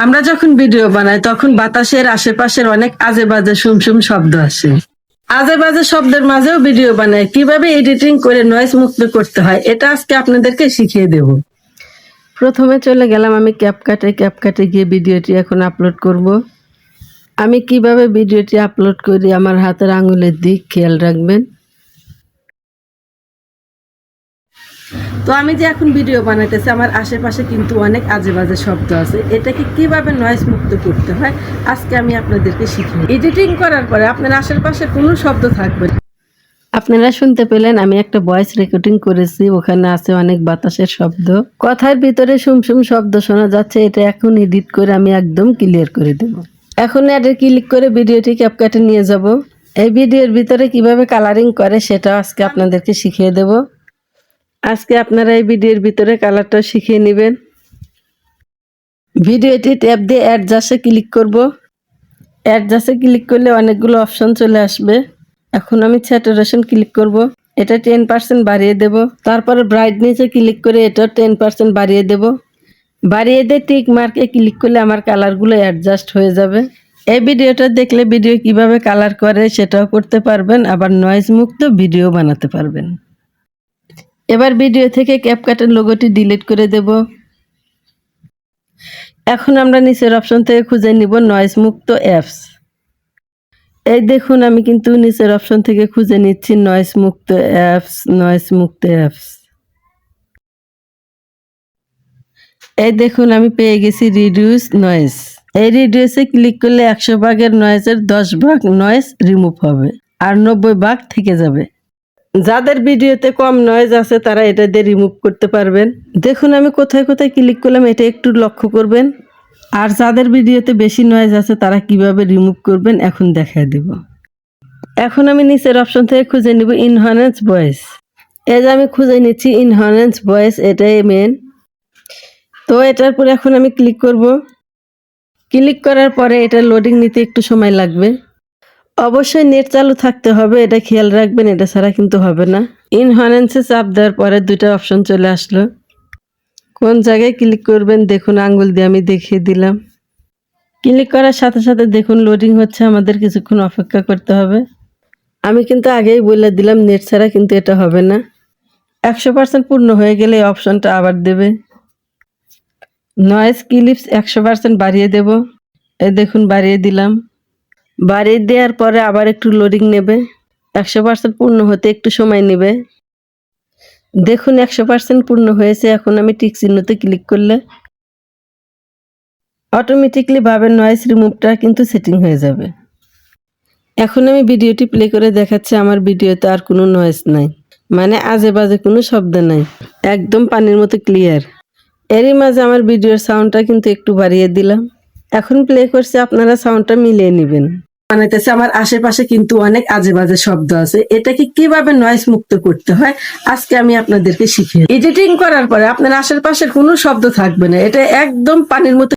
আমরা যখন ভিডিও বানাই তখন বাতাসের আশেপাশের অনেক আজে বাজে শুমশুম শব্দ আসে। আজে বাজে শব্দের মাঝেও ভিডিও বানাই, কিভাবে এডিটিং করে নয়েজ মুক্ত করতে হয় এটা আজকে আপনাদেরকে শিখিয়ে দেব। প্রথমে চলে গেলাম আমি ক্যাপকাটে গিয়ে ভিডিওটি এখন আপলোড করব। আমি কিভাবে ভিডিওটি আপলোড করি আমার হাতের আঙুলের দিক খেয়াল রাখবেন। তো আমি যে এখন ভিডিও বানাইতেছি আমার আশেপাশে কিন্তু অনেক আজে বাজে শব্দ আছে, এটাকে কিভাবে নয়েজ মুক্ত করতে হয় আজকে আমি আপনাদেরকে শিখিয়ে। এডিটিং করার পরে আপনার আশেপাশে কোনো শব্দ থাকবে না। আপনারা শুনতে পেলেন আমি একটা ভয়েস রেকর্ডিং করেছি, ওখানে আছে অনেক বাতাসের শব্দ, কথার ভিতরে শুমশুম শব্দ শোনা যাচ্ছে। এটা এখন এডিট করে আমি একদম ক্লিয়ার করে দেব। এখন অ্যাডে ক্লিক করে ভিডিওটি ক্যাপকাটে নিয়ে যাব। এই ভিডিওর ভিতরে কিভাবে কালারিং করে সেটা আজকে আপনাদেরকে শিখিয়ে দেব। আজকে আপনারা এই ভিডিওর ভিতরে কালারটা শিখিয়ে নেবেন। ভিডিওটি ট্যাব দিয়ে অ্যাডজাস্টে ক্লিক করব। অ্যাডজাস্টে ক্লিক করলে অনেকগুলো অপশন চলে আসবে। এখন আমি স্যাচুরেশন ক্লিক করব, এটা 10% বাড়িয়ে দেব। তারপরে ব্রাইটনেসে ক্লিক করে এটা 10% বাড়িয়ে দেব। বাড়িয়ে দিয়ে টিক মার্কে ক্লিক করলে আমার কালারগুলো অ্যাডজাস্ট হয়ে যাবে। এই ভিডিওটা দেখলে ভিডিও কিভাবে কালার করে সেটাও করতে পারবেন, আবার নয়েজ মুক্ত ভিডিও বানাতে পারবেন। এবার ভিডিও থেকে ক্যাপকাটের লোগোটি ডিলিট করে দেব। এখন আমরা নিচের অপশন থেকে খুঁজে নিব নয়েজ মুক্ত অ্যাপস। এই দেখুন আমি কিন্তু নিচের অপশন থেকে খুঁজে নিচ্ছি নয়েজ মুক্ত অ্যাপস। এই দেখুন আমি পেয়ে গেছি রিডিউস নয়েজ। এই রিডিউসে ক্লিক করলে 100 ভাগের নয়েজের 10 ভাগ নয়েজ রিমুভ হবে আর 90 ভাগ থেকে যাবে। যাদের ভিডিওতে কম নয়েজ আছে তারা এটা দিয়ে রিমুভ করতে পারবেন। দেখুন আমি কোথায় কোথায় ক্লিক করলাম, এটা একটু লক্ষ্য করবেন। আর যাদের ভিডিওতে বেশি নয়েজ আছে তারা কিভাবে রিমুভ করবেন এখন দেখায় দেব। এখন আমি নিচের অপশন থেকে খুঁজে নিব ইনহ্যান্স ভয়েস। এই যে আমি খুঁজে নিচ্ছি ইনহ্যান্স ভয়েস, এটাই মেন। তো এটার পরে এখন আমি ক্লিক করব। ক্লিক করার পরে এটা লোডিং নিতে একটু সময় লাগবে। অবশ্যই নেট চালু থাকতে হবে, এটা খেয়াল রাখবেন, এটা ছাড়া কিন্তু হবে না। ইনহ্যান্সে চাপ দেওয়ার পরে দুইটা অপশন চলে আসলো। কোন জায়গায় ক্লিক করবেন দেখুন, আঙ্গুল দিয়ে আমি দেখিয়ে দিলাম। ক্লিক করার সাথে সাথে দেখুন লোডিং হচ্ছে, আমাদের কিছুক্ষণ অপেক্ষা করতে হবে। আমি কিন্তু আগেই বলে দিলাম নেট ছাড়া কিন্তু এটা হবে না। 100% পূর্ণ হয়ে গেলে এই অপশনটা আবার দেবে। নয়েজ ক্লিপস 100% বাড়িয়ে দেব। এই দেখুন বাড়িয়ে দিলাম। বাড়িয়ে দেওয়ার পরে আবার একটু লোডিং নেবে। 100% পূর্ণ হতে একটু সময় নেবে। দেখুন 100% পূর্ণ হয়েছে। এখন আমি টিক চিহ্নতে ক্লিক করলে অটোমেটিকলি ভাবে নয়েজ রিমুভটা কিন্তু সেটিং হয়ে যাবে। এখন আমি ভিডিওটি প্লে করে দেখাচ্ছি, আমার ভিডিওতে আর কোনো নয়েজ নাই, মানে আজে বাজে কোনো শব্দ নাই, একদম পানির মতো ক্লিয়ার। এরই মাঝে আমার ভিডিওর সাউন্ডটা কিন্তু একটু বাড়িয়ে দিলাম। এখন প্লে করছি, আপনারা সাউন্ডটা মিলিয়ে নেবেন। বানাইতেছে আমার আশেপাশে কিন্তু অনেক আজে বাজে শব্দ আছে, এটাকে কিভাবে নয়েজ মুক্ত করতে হয় আজকে আমি আপনাদেরকে শিখিয়ে। এডিটিং করার পরে আপনার আশেপাশে কোনো শব্দ থাকবে না, এটা একদম পানির মতো